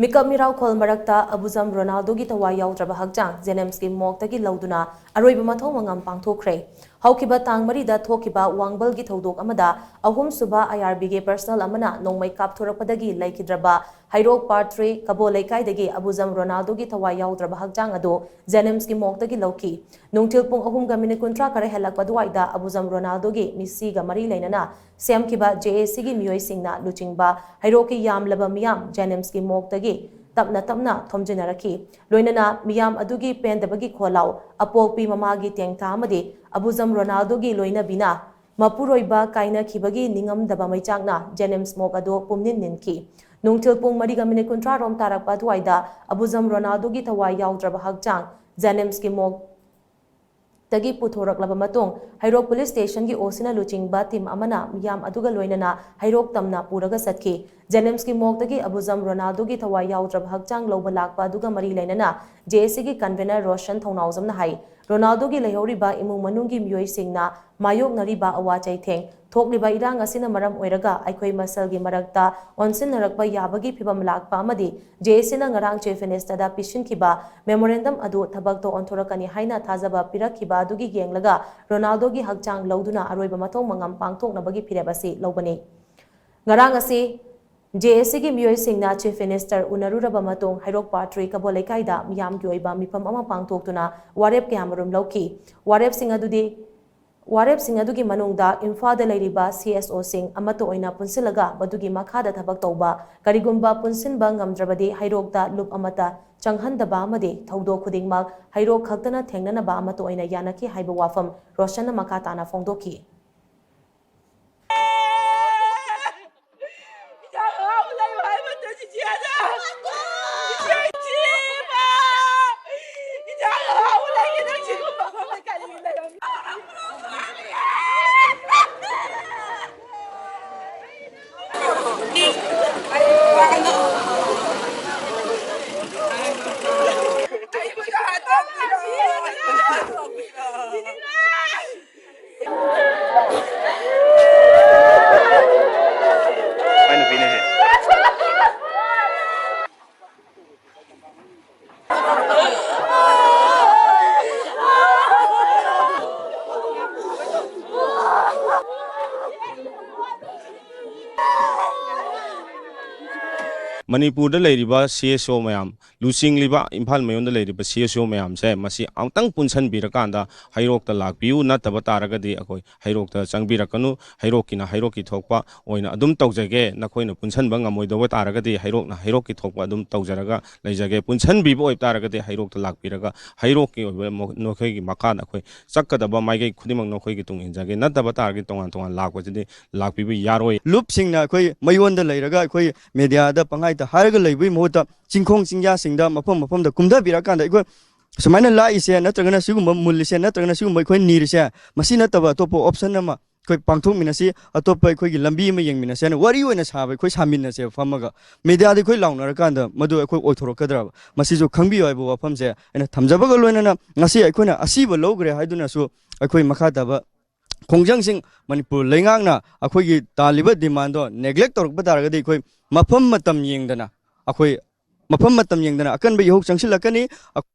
मिकअप मिराव खोल मरक्ता अबुजम रोनाल्डो की थवाई याउद्रबा हकचांग जेनेम्स की मोक्तगी लौदुना अरोइबा मथौ मंगम पांगथोखरे हौकिबा तांग मरीदा थोकिबा वांगबल की थौदोक अमदा अहुम सुबा आईआरबी के पर्सनल अमना नोंमै कापथोरकपदगी लैखिद्रबा हाइरोक पार्ट 3 कबो लैकाइदगी अबुजम रोनाल्डो की थवाई याउद्रबा हकचांग अदो जेनेम्स की मोक्तगी लौकी नोंथिल पुंग अहुम गा मिनिट कुंत्रा करे हेलकपा दुवाइदा अबुजम रोनाल्डो की मिसी गा मरी लैनना सेमखिबा जेएसी की मियोय सिंगना लुचिंगबा हाइरोक की यामलबा मियाम जेनेम्स की मोक्तगी तपना तपना थोमजिनरखी लोइनना मियाम अदुगी पेंदबगी खोलाव अपोपी ममागी तेंगथा अमदि अबुजम रोनाल्डो की लोइनबिना मपुरोइबा काइनखिबगी निंगमदबा मैचांगना जेनेम्स मोक अदो पुमनिन निनखी नोंथिल पुंग मरिगा मिनिट कुंत्रा रोम तारकपा दुवाइदा अबुजम रोनाल्डो की थवाई याउद्रबा हकचांग जेनेम्स की मोक तगी पुथोरकलबा मतों हाइरोक पुलिस स्टेशन की ओसिना लुचिंगबा टीम अमना मियाम अदुगा लोइनना हाइरोक तमना पुरगा सतखी जेनेम्स की मोक्तगी अबुजम रोनाल्डो की थवाई याउद्रबा हकचांग लौबा लाकपा अदुगा मरी लैनना जेएसी की कन्वेनर रोशन थौनाउजमना हाई रोनाल्डो की लेहौरिबा इमुंग मनुंगी मियोय सिंगना मायोगनरिबा अवा चैथेंग थोकलिबा इरांग असिना मरम ओइरगा अखोय मसलगी मरक्ता ओनसिनरकबा याबगी फिबम Lakpa अमदि जेएसीना ngarang chief minister पिसिनखिबा memorandum अदु थबकतो ओंथोरकनी हाइना थाजबा पिरखिबा अदुगी येंगलगा रोनाल्डो की हकचांग लौदुना अरोइबा मथौ मंगम पांगथोकनबगी फिरेबसी लौबनी ngarang asi जेएसी की मियोय सिंगना चीफ मिनिस्टर उनरुरबा मतों हाइरोक पार्ट 3 कबो लेकाइदा मियाम की ओइबा मिफम अमा पांगथोकतुना वारेप क्यामरुम लौकी वारेप सिंह अदुगी मनुंगदा इम्फादा लैरिबा सीएसओ सिंह अमतो ओइना पुनसिलगा बदुगी मखादा थबक तौबा करिगुंबा पुनसिनबा ngamdrabadi हाइरोकता लुप अमता चंगहनदबा अमदे थौदो खुदिंगमक हाइरोक खक्तना थेंगननबा अमतो ओइना यानकी हाइबा वाफम रोशन मखा ताना फोंदोकी मणिपुर लेरिबा सीएसओ मैम लुचिंगलिबा इम्फाल मयोन लेरिबा सीएसओ मैम से मसी अमतंग पुनसन बिरकांदा हाइरोक ता लाकपियु नतबा तारगदि अखोय हाइरोक ता चंगबिरकनु हाइरोक की थोकपा ओइना अदुम तौजगे नखोइना पुनसन बंग मोइदोबा तारगदि हाइरोक की थोकपा अदुम तौजरगा लेजगे पुनसन बिबो ओइ तारगदि हाइरोक ता लाकपिरगा हाइरोक की नखोय की मखान अखोय चक्कदबा माइगे खुदिमक नखोय की तुंग इंजागे नतबा तारगदि तोंगान तोंगान लाकवजदि लाकपिबु यारोय लुप सिंगना अखोय मयोन लेरगा अखोय मीडिया दा पंगाई हारग लेबुई मोहता चिंखोंग चिंग्या सिंगदा मफम मफम दा कुमदा बिराकांदा इको सुमाइना लाइसे नत्रगना सिगुम मुल्लिसे नत्रगना सिगुम इको नीरिसे मसी नतबा तोपो ऑप्शन अमा कोई पांगथोक मिनसी अतोप इको की लंबी में यंग मिनसे न वरी ओइना साबे कोई सामिनसे फमगा मीडिया दे कोई लाउनरकांदा मदु इको ओइथोरकदरा मसी जो खंगबी ओइबो वफमसे एना थमजबगा लोइना ngasi इकोना असीबो लौग्रे हाइदुनासु इको मखादाबा खोंजंग सिंह मणिपुर लेंगांगना अखोई तालिबा डिमांड नेग्लेक्ट तौरक तारगदि अखोई मफम मतम येंगदना अखोई मफम मतम येंगदना अकनबा यहौ चंगसिलकनी